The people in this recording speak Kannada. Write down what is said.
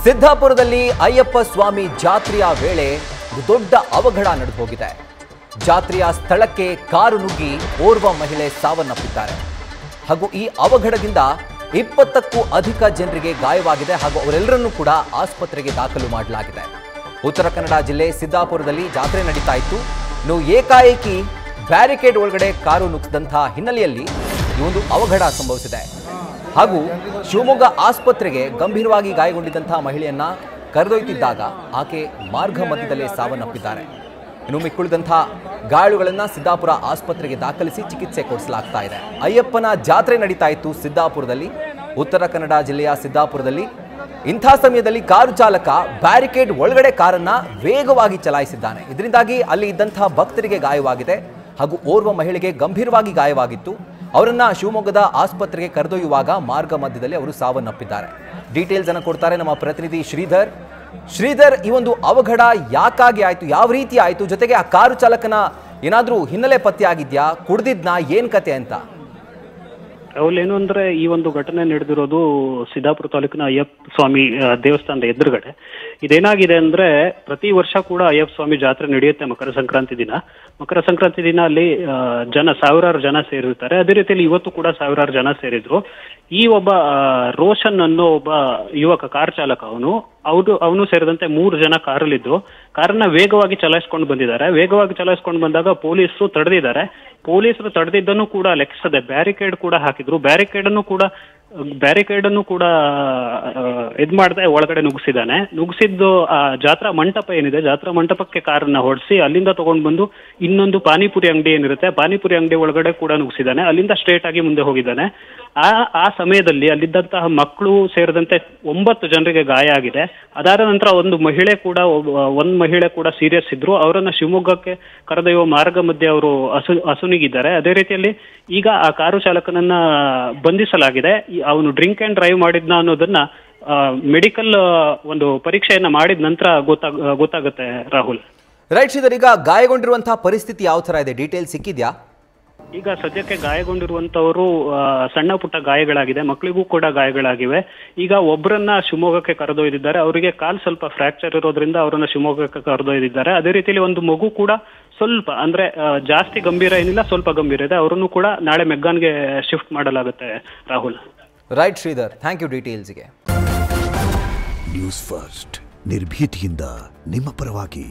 ಸಿದ್ದಾಪುರದಲ್ಲಿ ಅಯ್ಯಪ್ಪ ಸ್ವಾಮಿ ಜಾತ್ರೆಯ ವೇಳೆ ದೊಡ್ಡ ಅವಘಡ ನಡೆದು ಹೋಗಿದೆ. ಜಾತ್ರೆಯ ಸ್ಥಳಕ್ಕೆ ಕಾರು ನುಗ್ಗಿ ಓರ್ವ ಮಹಿಳೆ ಸಾವನ್ನಪ್ಪಿದ್ದಾರೆ. ಹಾಗೂ ಈ ಅವಘಡದಿಂದ 20ಕ್ಕೂ ಅಧಿಕ ಜನರಿಗೆ ಗಾಯವಾಗಿದೆ ಹಾಗೂ ಅವರೆಲ್ಲರನ್ನೂ ಕೂಡ ಆಸ್ಪತ್ರೆಗೆ ದಾಖಲು ಮಾಡಲಾಗಿದೆ. ಉತ್ತರ ಕನ್ನಡ ಜಿಲ್ಲೆ ಸಿದ್ದಾಪುರದಲ್ಲಿ ಜಾತ್ರೆ ನಡೀತಾ ಇತ್ತು. ಏಕಾಏಕಿ ಬ್ಯಾರಿಕೇಡ್ ಒಳಗಡೆ ಕಾರು ನುಗ್ಗಿದಂತಹ ಹಿನ್ನೆಲೆಯಲ್ಲಿ ಈ ಒಂದು ಅವಘಡ ಸಂಭವಿಸಿದೆ. ಹಾಗೂ ಶಿವಮೊಗ್ಗ ಆಸ್ಪತ್ರೆಗೆ ಗಂಭೀರವಾಗಿ ಗಾಯಗೊಂಡಿದ್ದಂತಹ ಮಹಿಳೆಯನ್ನ ಕರೆದೊಯ್ತಿದ್ದಾಗ ಆಕೆ ಮಾರ್ಗ ಮಧ್ಯದಲ್ಲೇ ಸಾವನ್ನಪ್ಪಿದ್ದಾರೆ. ಇನ್ನು ಮಿಕ್ಕುಳಿದಂತಹ ಗಾಯಾಳುಗಳನ್ನ ಸಿದ್ದಾಪುರ ಆಸ್ಪತ್ರೆಗೆ ದಾಖಲಿಸಿ ಚಿಕಿತ್ಸೆ ಕೊಡಿಸಲಾಗ್ತಾ ಇದೆ. ಅಯ್ಯಪ್ಪನ ಜಾತ್ರೆ ನಡೀತಾ ಇತ್ತು ಸಿದ್ದಾಪುರದಲ್ಲಿ, ಉತ್ತರ ಕನ್ನಡ ಜಿಲ್ಲೆಯ ಸಿದ್ದಾಪುರದಲ್ಲಿ. ಇಂಥ ಸಮಯದಲ್ಲಿ ಕಾರು ಚಾಲಕ ಬ್ಯಾರಿಕೇಡ್ ಒಳಗಡೆ ಕಾರನ್ನ ವೇಗವಾಗಿ ಚಲಾಯಿಸಿದ್ದಾನೆ. ಇದರಿಂದಾಗಿ ಅಲ್ಲಿ ಇದ್ದಂತಹ ಭಕ್ತರಿಗೆ ಗಾಯವಾಗಿದೆ ಹಾಗೂ ಓರ್ವ ಮಹಿಳೆಗೆ ಗಂಭೀರವಾಗಿ ಗಾಯವಾಗಿತ್ತು. ಅವರನ್ನ ಶಿವಮೊಗ್ಗದ ಆಸ್ಪತ್ರೆಗೆ ಕರೆದೊಯ್ಯುವಾಗ ಮಾರ್ಗ ಮಧ್ಯದಲ್ಲಿ ಅವರು ಸಾವನ್ನಪ್ಪಿದ್ದಾರೆ. ಡೀಟೇಲ್ಸ್ ಅನ್ನು ಕೊಡ್ತಾರೆ ನಮ್ಮ ಪ್ರತಿನಿಧಿ ಶ್ರೀಧರ್. ಶ್ರೀಧರ್, ಈ ಒಂದು ಅವಘಡ ಯಾಕಾಗಿ ಆಯ್ತು, ಯಾವ ರೀತಿ ಆಯ್ತು, ಜೊತೆಗೆ ಆ ಕಾರು ಚಾಲಕನ ಏನಾದ್ರೂ ಹಿನ್ನೆಲೆ ಪತ್ತೆ ಆಗಿದ್ಯಾ, ಕುಡ್ದಿದ್ನಾ, ಏನ್ ಕತೆ ಅಂತ? ಏನು ಅಂದ್ರೆ ಈ ಒಂದು ಘಟನೆ ನಡೆದಿರೋದು ಸಿದ್ದಾಪುರ ತಾಲೂಕಿನ ಅಯ್ಯಪ್ಪ ಸ್ವಾಮಿ ದೇವಸ್ಥಾನದ ಎದುರುಗಡೆ. ಇದೇನಾಗಿದೆ ಅಂದ್ರೆ ಪ್ರತಿ ವರ್ಷ ಕೂಡ ಅಯ್ಯಪ್ಪ ಸ್ವಾಮಿ ಜಾತ್ರೆ ನಡೆಯುತ್ತೆ ಮಕರ ಸಂಕ್ರಾಂತಿ ದಿನ. ಮಕರ ಸಂಕ್ರಾಂತಿ ದಿನ ಅಲ್ಲಿ ಸಾವಿರಾರು ಜನ ಸೇರಿರ್ತಾರೆ. ಅದೇ ರೀತಿಯಲ್ಲಿ ಇವತ್ತು ಕೂಡ ಸಾವಿರಾರು ಜನ ಸೇರಿದ್ರು. ಈ ಒಬ್ಬ ರೋಷನ್ ಅನ್ನೋ ಒಬ್ಬ ಯುವಕ ಕಾರ್ ಚಾಲಕ, ಅವನು ಸೇರಿದಂತೆ 3 ಜನ ಕಾರಲ್ಲಿದ್ದು ಕಾರನ್ನ ವೇಗವಾಗಿ ಚಲಾಯಿಸ್ಕೊಂಡು ಬಂದಿದ್ದಾರೆ. ವೇಗವಾಗಿ ಚಲಾಯಿಸ್ಕೊಂಡು ಬಂದಾಗ ಪೊಲೀಸರು ತಡೆದಿದ್ದಾರೆ. ಪೊಲೀಸರು ತಡೆದಿದ್ದನ್ನು ಕೂಡ ಲೆಕ್ಕಿಸದೆ ಬ್ಯಾರಿಕೇಡ್ ಕೂಡ ಹಾಕಿದ್ರು. ಬ್ಯಾರಿಕೇಡ್ ಅನ್ನು ಕೂಡ ಇದ್ ಮಾಡದೆ ಒಳಗಡೆ ನುಗ್ಗಿಸಿದ್ದು ಆ ಜಾತ್ರಾ ಮಂಟಪ ಏನಿದೆ, ಜಾತ್ರಾ ಮಂಟಪಕ್ಕೆ ಕಾರನ್ನ ಹೊಡಿಸಿ ಅಲ್ಲಿಂದ ತಗೊಂಡು ಬಂದು ಇನ್ನೊಂದು ಪಾನಿಪುರಿ ಅಂಗಡಿ ಏನಿರುತ್ತೆ, ಪಾನಿಪುರಿ ಅಂಗಡಿ ಒಳಗಡೆ ಕೂಡ ನುಗ್ಗಿಸಿದ್ದಾನೆ. ಅಲ್ಲಿಂದ ಸ್ಟ್ರೇಟ್ ಆಗಿ ಮುಂದೆ ಹೋಗಿದ್ದಾನೆ. ಆ ಸಮಯದಲ್ಲಿ ಅಲ್ಲಿದ್ದಂತಹ ಮಕ್ಕಳು ಸೇರಿದಂತೆ 9 ಜನರಿಗೆ ಗಾಯ ಆಗಿದೆ. ಅದಾದ ನಂತರ ಒಂದು ಮಹಿಳೆ ಕೂಡ ಸೀರಿಯಸ್ ಇದ್ರು. ಅವರನ್ನ ಶಿವಮೊಗ್ಗಕ್ಕೆ ಕರೆದೊಯ್ಯುವ ಮಾರ್ಗ ಮಧ್ಯೆ ಅವರು ಅಸುನೀಗಿದ್ದಾರೆ. ಅದೇ ರೀತಿಯಲ್ಲಿ ಈಗ ಆ ಕಾರು ಚಾಲಕನನ್ನ ಬಂಧಿಸಲಾಗಿದೆ. ಅವನು ಡ್ರಿಂಕ್ ಅಂಡ್ ಡ್ರೈವ್ ಮಾಡಿದ್ನ ಅನ್ನೋದನ್ನ ಮೆಡಿಕಲ್ ಒಂದು ಪರೀಕ್ಷೆಯನ್ನ ಮಾಡಿದ ನಂತರ ಗೊತ್ತಾಗುತ್ತೆ ರಾಹುಲ್. ರೈಟ್ ಶ್ರೀಧರ್, ಈಗ ಗಾಯಗೊಂಡಿರುವಂತಹ ಪರಿಸ್ಥಿತಿ ಯಾವ ತರ ಇದೆ, ಡೀಟೇಲ್ ಸಿಕ್ಕಿದ್ಯಾ? ಈಗ ಸದ್ಯಕ್ಕೆ ಗಾಯಗೊಂಡಿರುವಂತವರು ಸಣ್ಣ ಪುಟ್ಟ ಗಾಯಗಳಾಗಿದೆ, ಮಕ್ಕಳಿಗೂ ಕೂಡ ಗಾಯಗಳಾಗಿವೆ. ಈಗ ಒಬ್ಬರನ್ನ ಶಿವಮೊಗ್ಗಕ್ಕೆ ಕರೆದೊಯ್ದಿದ್ದಾರೆ. ಅವರಿಗೆ ಕಾಲ್ ಸ್ವಲ್ಪ ಫ್ರಾಕ್ಚರ್ ಇರೋದ್ರಿಂದ ಅವರನ್ನ ಶಿವಮೊಗ್ಗಕ್ಕೆ ಕರೆದೊಯ್ದಿದ್ದಾರೆ. ಅದೇ ರೀತಿಯಲ್ಲಿ ಒಂದು ಮಗು ಕೂಡ ಸ್ವಲ್ಪ ಅಂದ್ರೆ ಜಾಸ್ತಿ ಗಂಭೀರ ಏನಿಲ್ಲ, ಸ್ವಲ್ಪ ಗಂಭೀರ ಇದೆ. ಅವರನ್ನು ಕೂಡ ನಾಳೆ ಮೆಗ್ಗಾನ್ಗೆ ಶಿಫ್ಟ್ ಮಾಡಲಾಗುತ್ತೆ Rahul. Right Shridhar, thank you ಡೀಟೇಲ್ಸ್ಗೆ. ನ್ಯೂಸ್ ಫಸ್ಟ್ ನಿರ್ಭೀತಿಯಿಂದ ನಿಮ್ಮ ಪರವಾಗಿ.